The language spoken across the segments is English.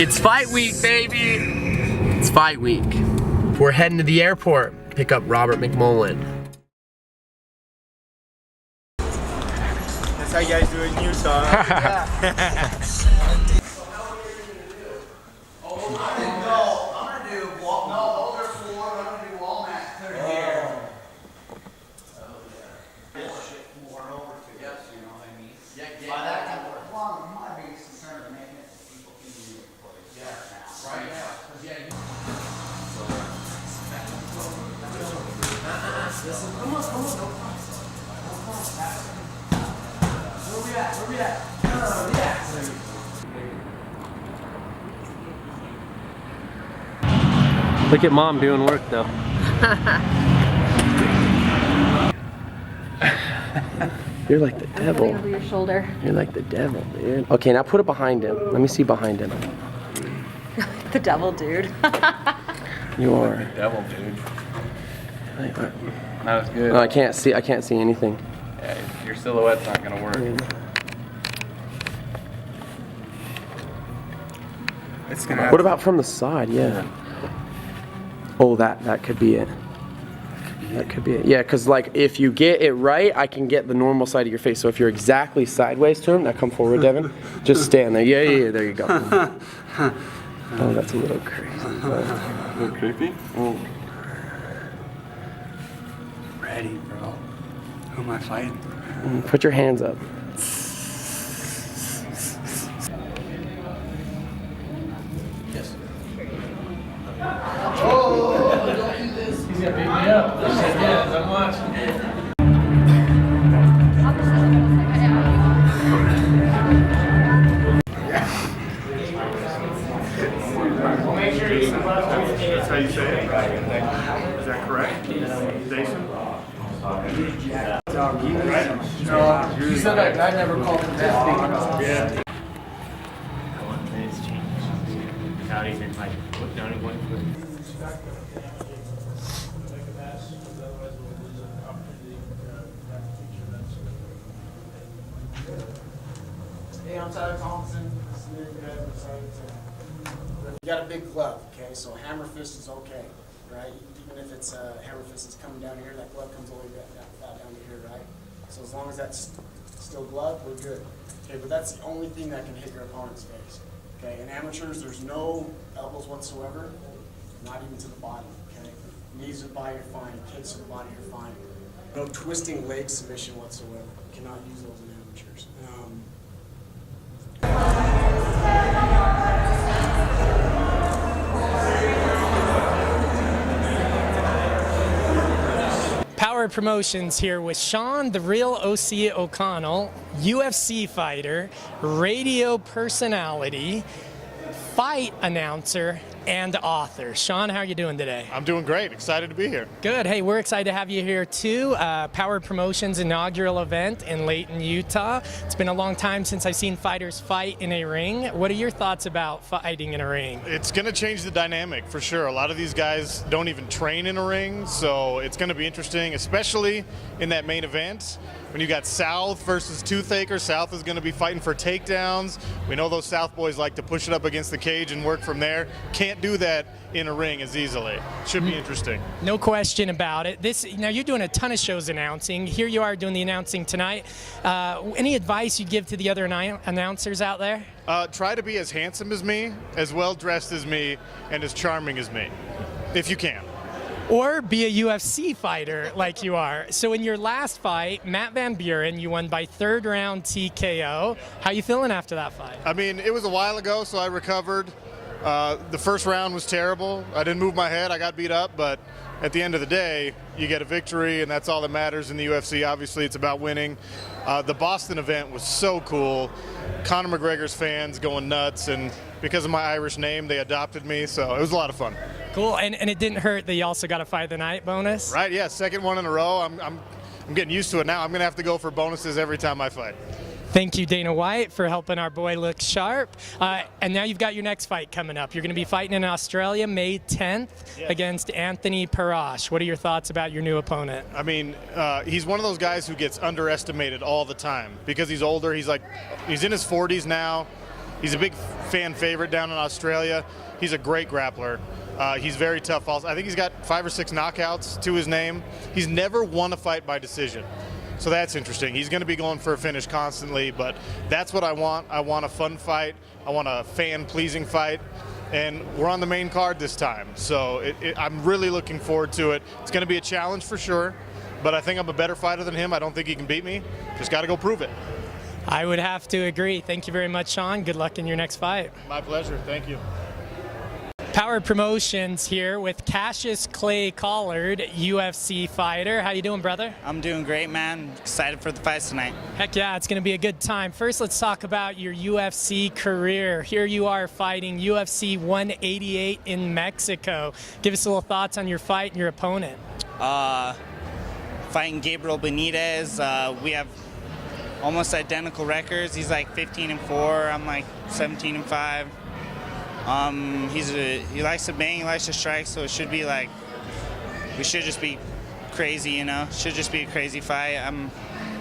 It's fight week, baby. It's fight week. We're heading to the airport. Pick up Robert McMullen. That's how you guys do it in Utah. Look at Mom doing work though. You're like the devil. Over your shoulder. You're like the devil, dude. Okay, now put it behind him. Let me see behind him. The devil, dude. You are. The devil, dude. Not as good. No, I can't see anything. Yeah, your silhouette's not gonna work. It's gonna What about from the side? Yeah. Oh, that could be it. That could be it. Yeah, because like if you get it right, I can get the normal side of your face. So if you're exactly sideways to him, now come forward, Devin. Just stand there. Yeah, there you go. Oh, that's a little crazy. A little creepy? Oh. ready, bro. Who am I fighting? Put your hands up. Yes. Oh, don't do this. He's gonna beat me up. I said yes, I'm watching. That's how you say it? Is that correct? Jason? No, she said that guy never called him that. Yeah. Without even like put down one foot. Hey, I'm Tyler Thompson. You got a big glove, okay? So hammer fist is okay, right? Even if it's a hammer fist that's coming down here, that glove comes all the way down to here, right? So as long as that's still gloved, we're good. Okay, but that's the only thing that can hit your opponent's face. Okay, in amateurs, there's no elbows whatsoever, not even to the body, okay? Knees to the body, you're fine. Kicks to the body, you're fine. No twisting leg submission whatsoever. You cannot use those in amateurs. Power Promotions here with Sean, the real O.C. O'Connell, UFC fighter, radio personality, fight announcer, and author. Sean, how are you doing today? I'm doing great. Excited to be here. Good. Hey, we're excited to have you here too. Power Promotions inaugural event in Layton, Utah. It's been a long time since I've seen fighters fight in a ring. What are your thoughts about fighting in a ring? It's going to change the dynamic for sure. A lot of these guys don't even train in a ring, so it's going to be interesting, especially in that main event. When you got South versus Toothaker, South is going to be fighting for takedowns. We know those South boys like to push it up against the cage and work from there. Can't do that in a ring as easily. Should be interesting. No question about it. Now you're doing a ton of shows announcing. Here you are doing the announcing tonight. Any advice you give to the other announcers out there? Try to be as handsome as me, as well dressed as me, and as charming as me, if you can. Or be a UFC fighter like you are. So in your last fight, Matt Van Buren, you won by third round TKO. How you feeling after that fight? I mean, it was a while ago, so I recovered. The first round was terrible. I didn't move my head. I got beat up, but at the end of the day, you get a victory, and that's all that matters in the UFC. Obviously, it's about winning. The Boston event was so cool. Conor McGregor's fans going nuts, and because of my Irish name, they adopted me, so it was a lot of fun. Cool, and it didn't hurt that you also got a fight of the night bonus? Right, yeah, second one in a row. I'm getting used to it now. I'm going to have to go for bonuses every time I fight. Thank you, Dana White, for helping our boy look sharp. And now you've got your next fight coming up. You're going to be fighting in Australia May 10th against Anthony Parash. What are your thoughts about your new opponent? I mean, he's one of those guys who gets underestimated all the time because he's older. He's in his 40s now. He's a big fan favorite down in Australia. He's a great grappler. He's very tough also. I think he's got 5 or 6 knockouts to his name. He's never won a fight by decision. So that's interesting. He's going to be going for a finish constantly, but that's what I want. I want a fun fight. I want a fan-pleasing fight. And we're on the main card this time. So I'm really looking forward to it. It's going to be a challenge for sure, but I think I'm a better fighter than him. I don't think he can beat me. Just got to go prove it. I would have to agree. Thank you very much, Sean. Good luck in your next fight. My pleasure. Thank you. Power Promotions here with Cassius Clay Collard, UFC fighter. How you doing, brother? I'm doing great, man. Excited for the fights tonight. Heck yeah, it's going to be a good time. First, let's talk about your UFC career. Here you are fighting UFC 188 in Mexico. Give us a little thoughts on your fight and your opponent. Fighting Gabriel Benitez. We have almost identical records. He's like 15-4. I'm like 17-5. He likes to bang, he likes to strike, so it should be like, we should just be crazy, you know? Should just be a crazy fight. I'm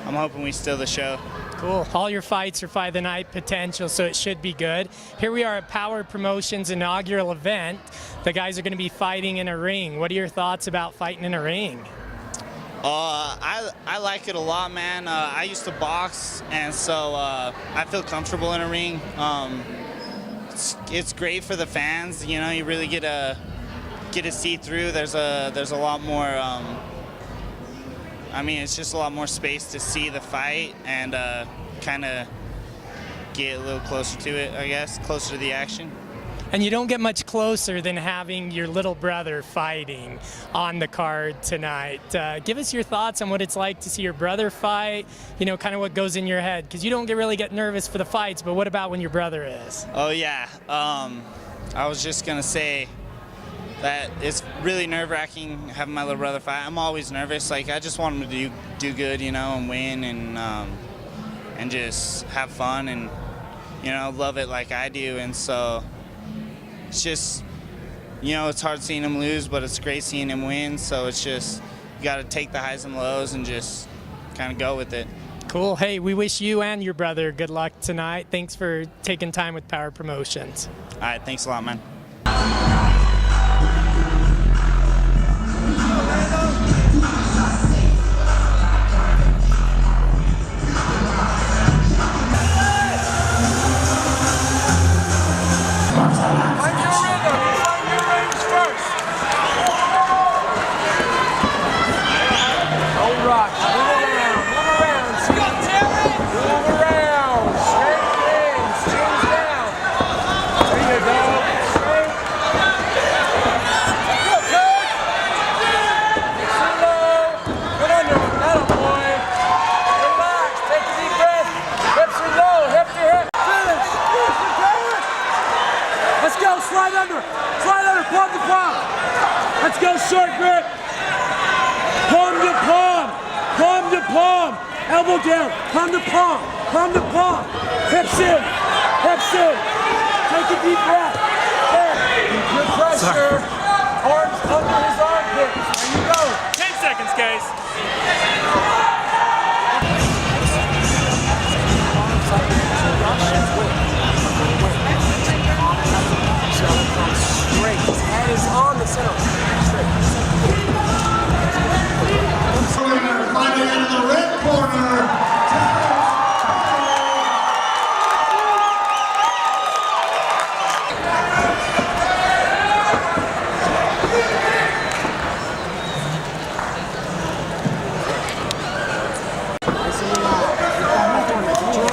hoping we steal the show. Cool. All your fights are fight of the night potential, so it should be good. Here we are at Power Promotions inaugural event. The guys are going to be fighting in a ring. What are your thoughts about fighting in a ring? I like it a lot, man. I used to box, and so I feel comfortable in a ring. It's great for the fans, you know. You really get to see through. There's a lot more. I mean, it's just a lot more space to see the fight and kind of get a little closer to it, I guess, closer to the action. And you don't get much closer than having your little brother fighting on the card tonight. Give us your thoughts on what it's like to see your brother fight, you know, kind of what goes in your head. Because you don't really get nervous for the fights, but what about when your brother is? Oh, yeah. I was just going to say that it's really nerve-wracking having my little brother fight. I'm always nervous. Like, I just want him to do good, you know, and win and just have fun and, you know, love it like I do. And so it's just, you know, it's hard seeing him lose, but it's great seeing him win. So it's just, you got to take the highs and lows and just kind of go with it. Cool. Hey, we wish you and your brother good luck tonight. Thanks for taking time with Power Promotions. All right, thanks a lot, man. Let's go short grip. Palm to palm. Palm to palm. Elbow down. Palm to palm. Palm to palm. Hips in. Hips in. Take a deep breath. There. Good pressure. Arms under his armpits. There you go. 10 seconds, guys. Straight. His head is on the center. Fighting out of the red corner.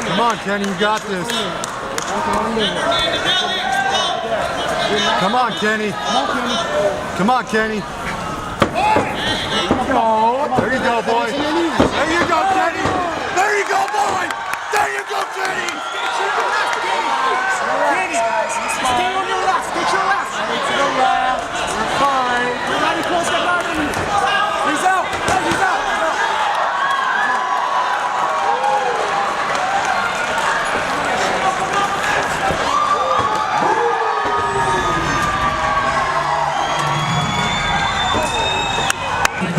Come on, Kenny, you got this. Come on, Kenny. Come on, Kenny. There you go, boy. There you go, Kenny. There you go, boy. There you go, Kenny. Kenny, stay on your left. Get your left. To the left. We're fine. We're not close to bottom. He's out. He's out.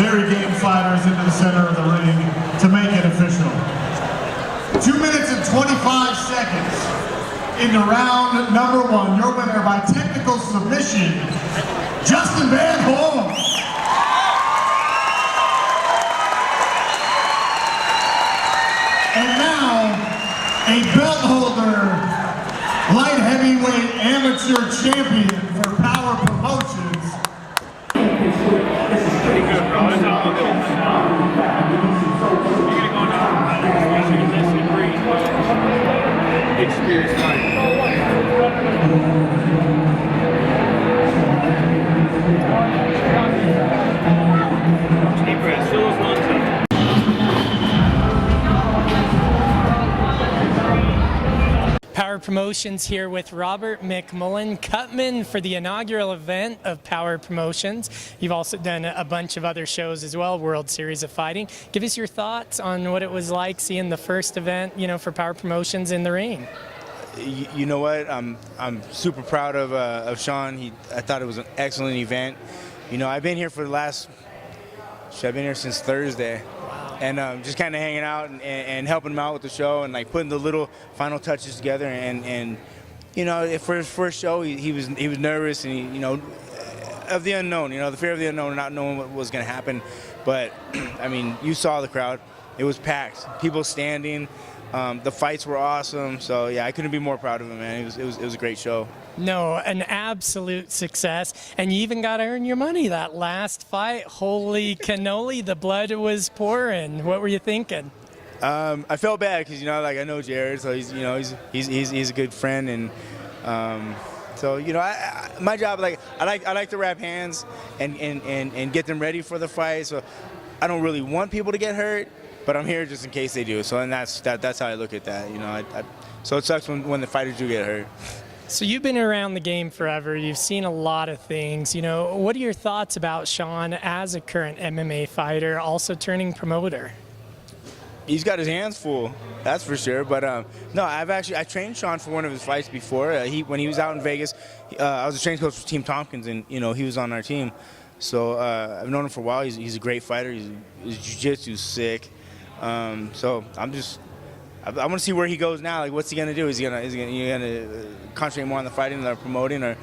Very game fighters into the center of the ring to make it official. 2 minutes and 25 seconds into round number 1. Your winner by technical submission, Justin Van Holm. And now, a belt holder, light heavyweight amateur champion for Power Promotions. Pretty good, bro. That's all I'm doing. You're gonna go down. Experience fight. Deep breath. Fill those lungs up. Power Promotions here with Robert McMullen, cutman for the inaugural event of Power Promotions. You've also done a bunch of other shows as well, World Series of Fighting. Give us your thoughts on what it was like seeing the first event, for Power Promotions in the ring. You know what? I'm super proud of Sean. I thought it was an excellent event. I've been here for I've been here since Thursday. And just kind of hanging out and helping him out with the show and like putting the little final touches together. And for his first show, he was nervous and of the unknown. The fear of the unknown, not knowing what was going to happen. But I mean, you saw the crowd; it was packed, people standing. The fights were awesome. So yeah, I couldn't be more proud of him, man. It was a great show. No, an absolute success. And you even got to earn your money that last fight. Holy cannoli, the blood was pouring. What were you thinking? I felt bad because I know Jared, so he's a good friend, and so my job, I like to wrap hands and get them ready for the fight. So I don't really want people to get hurt, but I'm here just in case they do. So and that's how I look at that. So it sucks when the fighters do get hurt. So you've been around the game forever. You've seen a lot of things. What are your thoughts about Sean as a current MMA fighter, also turning promoter? He's got his hands full, that's for sure. But no, I trained Sean for one of his fights before. When he was out in Vegas, I was a training coach for Team Tompkins, and he was on our team. So I've known him for a while. He's a great fighter. His jiu-jitsu's sick. So I want to see where he goes now. Like, what's he gonna do? Is he gonna concentrate more on the fighting than promoting, or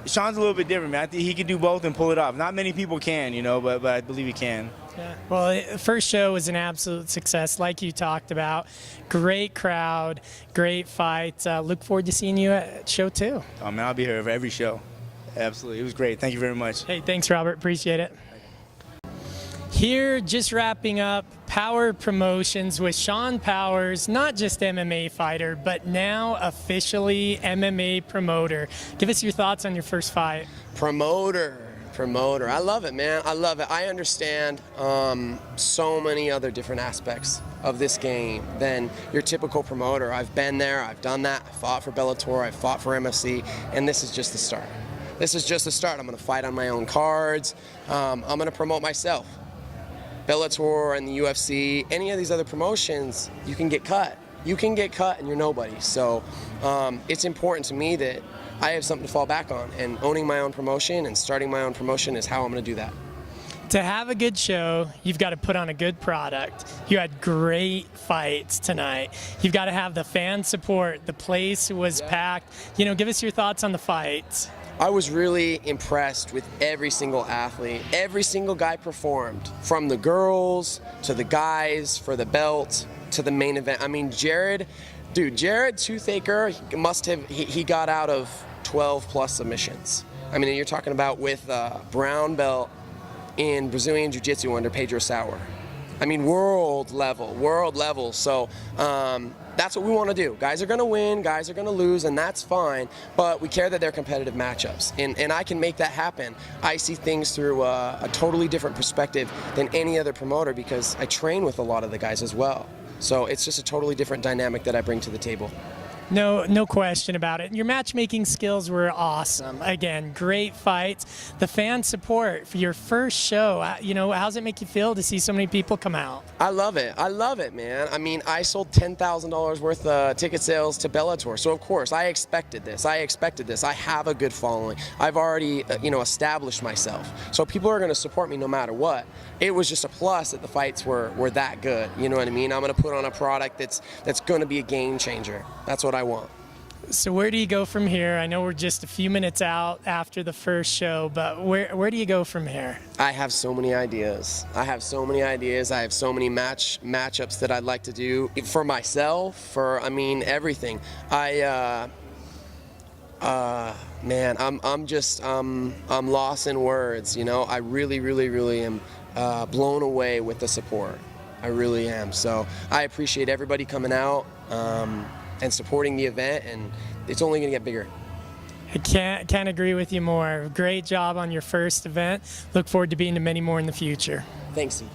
Sean's a little bit different, man. I think he can do both and pull it off. Not many people can, but I believe he can. Yeah. Well, first show was an absolute success, like you talked about. Great crowd, great fight. Look forward to seeing you at show 2. Oh man, I'll be here for every show. Absolutely, it was great. Thank you very much. Hey, thanks, Robert. Appreciate it. Here, just wrapping up Power Promotions with Sean Powers, not just MMA fighter, but now officially MMA promoter. Give us your thoughts on your first fight. Promoter. I love it, man. I love it. I understand so many other different aspects of this game than your typical promoter. I've been there. I've done that. I fought for Bellator. I fought for MFC. And this is just the start. This is just the start. I'm going to fight on my own cards. I'm going to promote myself. Bellator and the UFC, any of these other promotions, you can get cut. You can get cut and you're nobody. So it's important to me that I have something to fall back on, and owning my own promotion and starting my own promotion is how I'm going to do that. To have a good show, you've got to put on a good product. You had great fights tonight. You've got to have the fan support. The place was packed. Give us your thoughts on the fights. I was really impressed with every single athlete. Every single guy performed, from the girls to the guys for the belt to the main event. I mean, Jared Toothaker he got out of 12 plus submissions. I mean, you're talking about with brown belt in Brazilian Jiu-Jitsu under Pedro Sauer. I mean, world level. So that's what we want to do. Guys are going to win, guys are going to lose, and that's fine, but we care that they're competitive matchups, and I can make that happen. I see things through a totally different perspective than any other promoter because I train with a lot of the guys as well. So it's just a totally different dynamic that I bring to the table. No question about it. Your matchmaking skills were awesome. Again, great fights. The fan support for your first show, how does it make you feel to see so many people come out? I love it, man. I mean, I sold $10,000 worth of ticket sales to Bellator, so of course I expected this. I have a good following. I've already, established myself, so people are going to support me no matter what. It was just a plus that the fights were that good. You know what I mean? I'm going to put on a product that's going to be a game changer. That's what I want. So where do you go from here? I know we're just a few minutes out after the first show, but where do you go from here? I have so many ideas. I have so many matchups that I'd like to do for myself, everything. I'm lost in words, I really am blown away with the support. I really am. So I appreciate everybody coming out and supporting the event, and it's only going to get bigger. I can't agree with you more. Great job on your first event. Look forward to being to many more in the future. Thanks, Steve.